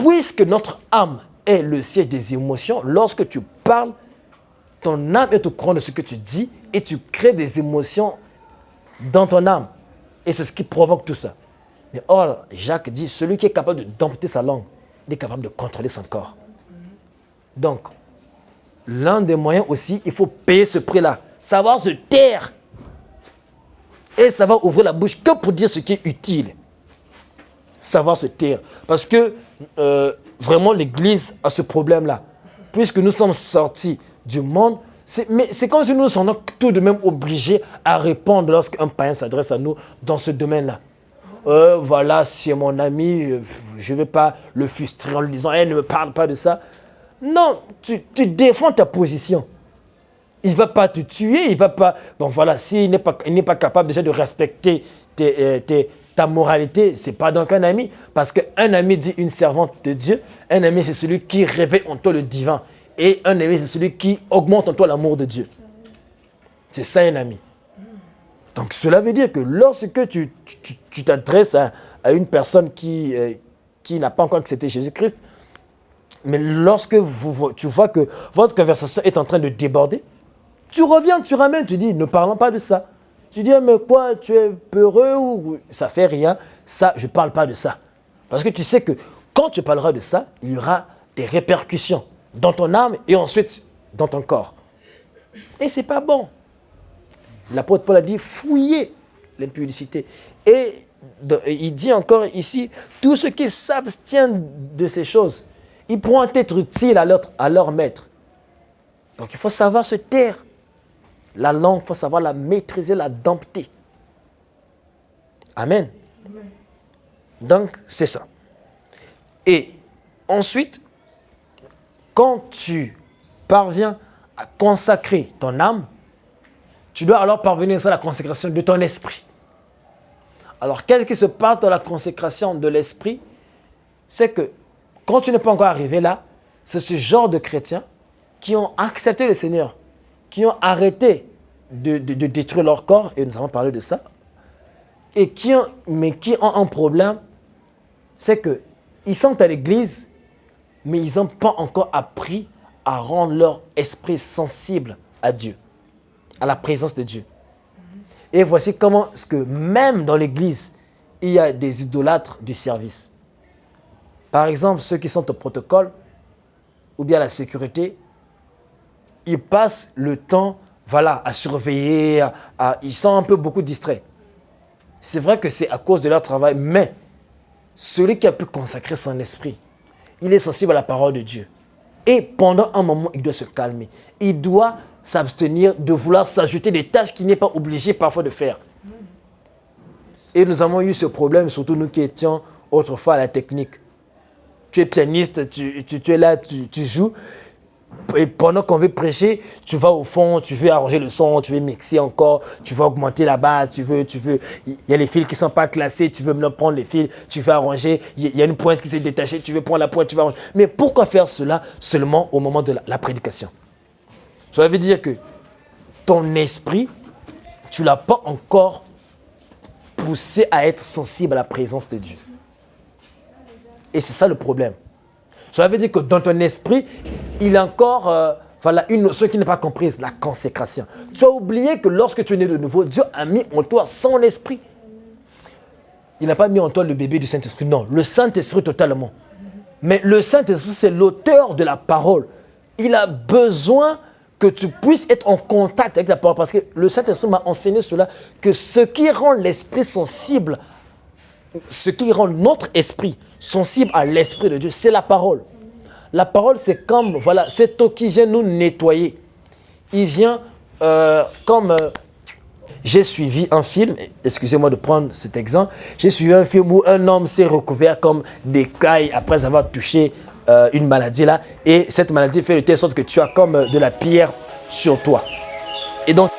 puisque notre âme est le siège des émotions, lorsque tu parles, ton âme est au courant de ce que tu dis et tu crées des émotions dans ton âme. Et c'est ce qui provoque tout ça. Mais or, Jacques dit, celui qui est capable de dompter sa langue, il est capable de contrôler son corps. Donc, l'un des moyens aussi, il faut payer ce prix-là. Savoir se taire. Et savoir ouvrir la bouche que pour dire ce qui est utile. Savoir se taire. Parce que vraiment l'Église a ce problème-là. Puisque nous sommes sortis du monde, mais c'est comme si nous sommes tout de même obligés à répondre lorsqu'un païen s'adresse à nous dans ce domaine-là. Voilà, c'est mon ami, je ne vais pas le frustrer en lui disant, ne me parle pas de ça. Non, tu défends ta position. Il ne va pas te tuer, il ne va pas... Bon voilà, s'il n'est pas capable déjà de respecter ta moralité, ce n'est pas donc un ami. Parce qu'un ami dit une servante de Dieu, un ami c'est celui qui réveille en toi le divin. Et un ami c'est celui qui augmente en toi l'amour de Dieu. C'est ça un ami. Donc cela veut dire que lorsque tu t'adresses à une personne qui n'a pas encore accepté Jésus-Christ, mais lorsque tu vois que votre conversation est en train de déborder, tu reviens, tu ramènes, tu dis, ne parlons pas de ça. Tu dis, mais quoi, tu es peureux ou ça fait rien, ça, je ne parle pas de ça. Parce que tu sais que quand tu parleras de ça, il y aura des répercussions dans ton âme et ensuite dans ton corps. Et ce n'est pas bon. L'apôtre Paul a dit, fouillez l'impudicité. Et il dit encore ici, tous ceux qui s'abstiennent de ces choses, ils pourront être utiles à leur maître. Donc il faut savoir se taire. La langue, il faut savoir la maîtriser, la dompter. Amen. Amen. Donc c'est ça. Et ensuite, quand tu parviens à consacrer ton âme, tu dois alors parvenir à la consécration de ton esprit. Alors, qu'est-ce qui se passe dans la consécration de l'esprit? C'est que, quand tu n'es pas encore arrivé là, c'est ce genre de chrétiens qui ont accepté le Seigneur, qui ont arrêté de détruire leur corps, et nous avons parlé de ça, et qui ont un problème, c'est qu'ils sont à l'église, mais ils n'ont pas encore appris à rendre leur esprit sensible à Dieu, à la présence de Dieu. Et voici comment, parce que même dans l'église, il y a des idolâtres du service. Par exemple, ceux qui sont au protocole, ou bien à la sécurité, ils passent le temps, voilà, à surveiller, ils sont un peu beaucoup distraits. C'est vrai que c'est à cause de leur travail, mais celui qui a pu consacrer son esprit, il est sensible à la parole de Dieu. Et pendant un moment, il doit se calmer. Il doit s'abstenir de vouloir s'ajouter des tâches qu'il n'est pas obligé parfois de faire. Et nous avons eu ce problème, surtout nous qui étions autrefois à la technique. Tu es pianiste, tu es là, tu joues. Et pendant qu'on veut prêcher, tu vas au fond, tu veux arranger le son, tu veux mixer encore, tu veux augmenter la base, il y a les fils qui ne sont pas classés, tu veux prendre les fils, tu veux arranger, il y a une pointe qui s'est détachée, tu veux prendre la pointe, tu vas arranger. Mais pourquoi faire cela seulement au moment de la prédication? Ça veut dire que ton esprit, tu ne l'as pas encore poussé à être sensible à la présence de Dieu. Et c'est ça le problème. Ça veut dire que dans ton esprit, il y a encore une notion qui n'est pas comprise, la consécration. Tu as oublié que lorsque tu es né de nouveau, Dieu a mis en toi son esprit. Il n'a pas mis en toi le bébé du Saint-Esprit, non, le Saint-Esprit totalement. Mais le Saint-Esprit, c'est l'auteur de la parole. Il a besoin que tu puisses être en contact avec la parole. Parce que le Saint-Esprit m'a enseigné cela, que ce qui rend l'esprit sensible, ce qui rend notre esprit sensible à l'esprit de Dieu, c'est la parole. La parole, c'est comme, voilà, c'est toi qui vient nous nettoyer. Il vient j'ai suivi un film, excusez-moi de prendre cet exemple, j'ai suivi un film où un homme s'est recouvert comme d'écailles après avoir touché une maladie là, et cette maladie fait de telle sorte que tu as comme de la pierre sur toi. Et donc,